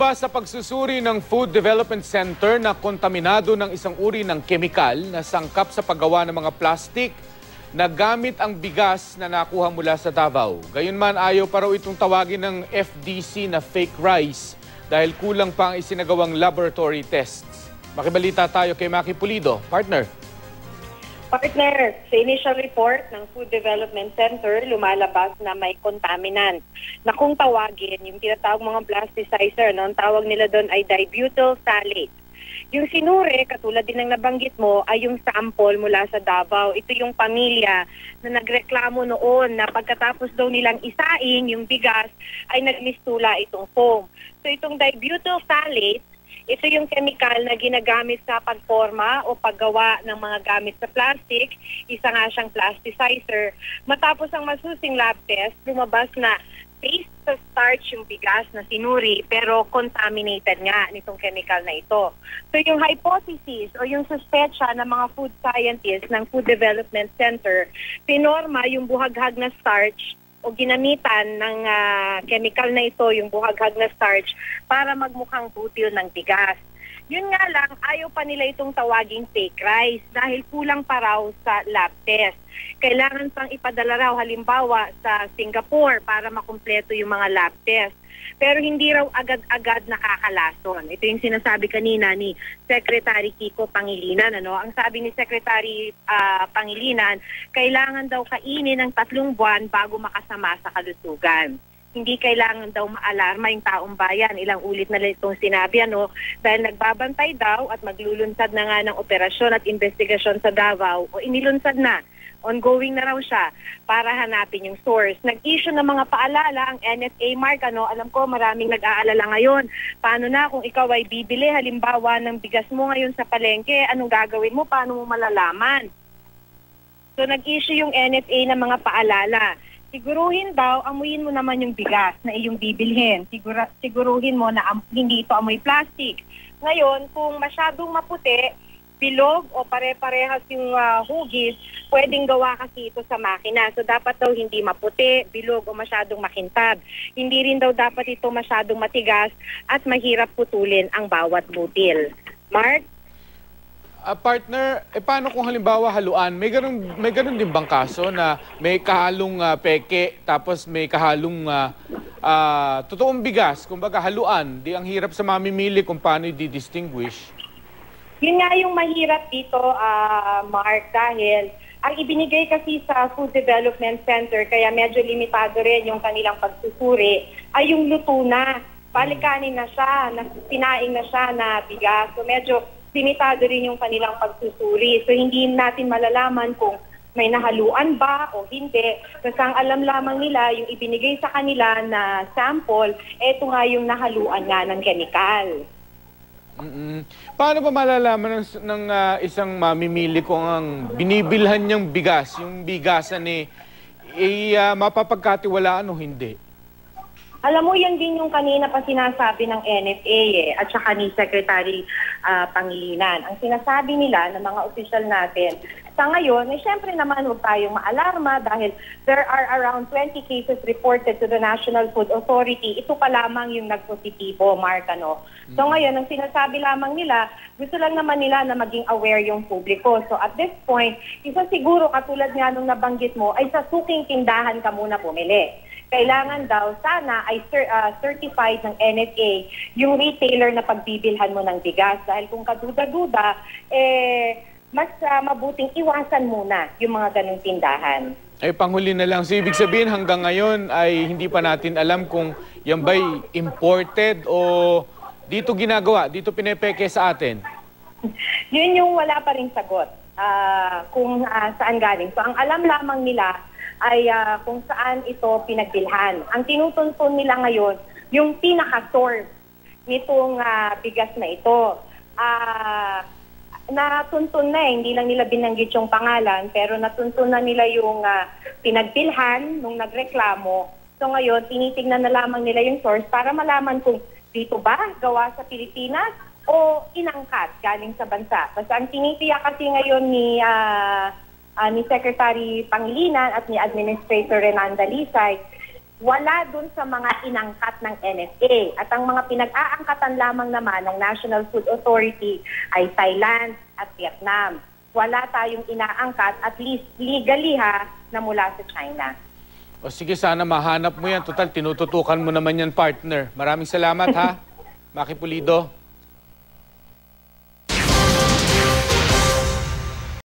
Lumabas sa pagsusuri ng Food Development Center na kontaminado ng isang uri ng kemikal na sangkap sa paggawa ng mga plastik na gamit ang bigas na nakuha mula sa Davao. Gayunman, ayaw pa raw itong tawagin ng FDC na fake rice dahil kulang pa ang isinagawang laboratory tests. Makibalita tayo kay Maki Pulido. Partner. Partner, sa initial report ng Food Development Center, lumalabas na may contaminant na kung tawagin, yung tinatawag mga plasticizer, no? Ang tawag nila doon ay dibutyl phthalate. Yung sinure, katulad din ng nabanggit mo, ay yung sample mula sa Davao. Ito yung pamilya na nagreklamo noon na pagkatapos daw nilang isaing yung bigas ay nagmistula itong foam. So itong dibutyl phthalate, ito yung chemical na ginagamit sa pagforma o paggawa ng mga gamit sa plastic. Isa nga siyang plasticizer. Matapos ang masusing lab test, lumabas na based sa starch yung bigas na sinuri pero contaminated nga nitong chemical na ito. So yung hypothesis o yung suspecha ng mga food scientists ng Food Development Center, pinorma yung buhaghag na starch o ginamitan ng chemical na ito, yung buhaghag na starch, para magmukhang butil ng bigas. Yun nga lang, ayaw pa nila itong tawaging fake rice dahil kulang pa raw sa lab test. Kailangan pang ipadala raw halimbawa sa Singapore para makumpleto yung mga lab test. Pero hindi raw agad-agad nakakalason. Ito yung sinasabi kanina ni Secretary Kiko Pangilinan. Ang sabi ni Secretary Pangilinan, kailangan daw kainin ng 3 buwan bago makasama sa kalusugan. Hindi kailangan daw maalarma yung taong bayan. Ilang ulit na itong sinabi, dahil nagbabantay daw at maglulunsad na nga ng operasyon at investigasyon sa Davao o inilunsad na. Ongoing na raw siya para hanapin yung source. Nag-issue ng mga paalala ang NFA, Mark. Alam ko maraming nag-aalala ngayon. Paano na kung ikaw ay bibili halimbawa ng bigas mo ngayon sa palengke, anong gagawin mo? Paano mo malalaman? So nag-issue yung NFA ng mga paalala. Siguruhin daw, amuyin mo naman yung bigas na iyong bibilhin. Siguruhin mo na hindi ito amoy plastic. Ngayon, kung masyadong maputi, bilog o pare-parehas yung hugis, pwedeng gawa kasi ito sa makina. So dapat daw hindi maputi, bilog o masyadong makintab. Hindi rin daw dapat ito masyadong matigas at mahirap putulin ang bawat butil. Mark? Partner, paano kung halimbawa haluan? May ganun din bang kaso na may kahalong peke tapos may kahalong totoong bigas? Kumbaga haluan, di ang hirap sa mamimili kung paano i-distinguish. Yun nga yung mahirap dito, Mark, dahil ang ibinigay kasi sa Food Development Center, kaya medyo limitado rin yung kanilang pagsusuri, ay yung luto na. Palikanin na siya, sinaing na siya na bigas. So medyo limitado rin yung kanilang pagsusuri. So hindi natin malalaman kung may nahaluan ba o hindi. Kasi ang alam lamang nila, yung ibinigay sa kanila na sample, eto nga yung nahaluan nga ng chemical. Paano ba malalaman ng isang mamimili kung ang binibilhan niyang bigas, yung bigasan mapapagkatiwalaan o hindi? Alam mo, yan din yung kanina pa sinasabi ng NFA at saka ni Secretary Pangilinan. Ang sinasabi nila ng mga opisyal natin, sa ngayon, syempre naman huwag tayong maalarma dahil there are around 20 cases reported to the National Food Authority. Ito pa lamang yung nagpositibo, Mark. So ngayon, ang sinasabi lamang nila, gusto lang naman nila na maging aware yung publiko. So at this point, isa siguro katulad nga nung nabanggit mo, ay sa suking tindahan ka muna bumili. Kailangan daw sana ay certified ng NFA yung retailer na pagbibilhan mo ng bigas. Dahil kung kaduda-duda, mas mabuting iwasan muna yung mga ganung tindahan. Panghuli na lang. So, ibig sabihin hanggang ngayon ay hindi pa natin alam kung yan ba'y imported o dito ginagawa, dito pinepeke sa atin? Yun yung wala pa ring sagot kung saan galing. So, ang alam lamang nila ay kung saan ito pinagbilhan. Ang tinutuntun nila ngayon, yung pinaka-source nitong bigas na ito. Natuntun na hindi lang nila binanggit yung pangalan, pero natuntun na nila yung pinagbilhan nung nagreklamo. So ngayon, tinitignan na lamang nila yung source para malaman kung dito ba gawa sa Pilipinas o inangkat galing sa bansa. Basta ang tinitiyak kasi ngayon ni Secretary Pangilinan at ni Administrator Renan Dalisay, wala dun sa mga inangkat ng NFA. At ang mga pinag-aangkatan lamang naman ng National Food Authority ay Thailand at Vietnam. Wala tayong inaangkat, at least legally na mula sa China. O sige, sana mahanap mo yan. Total, tinututukan mo naman yan, partner. Maraming salamat ha, Maki Pulido.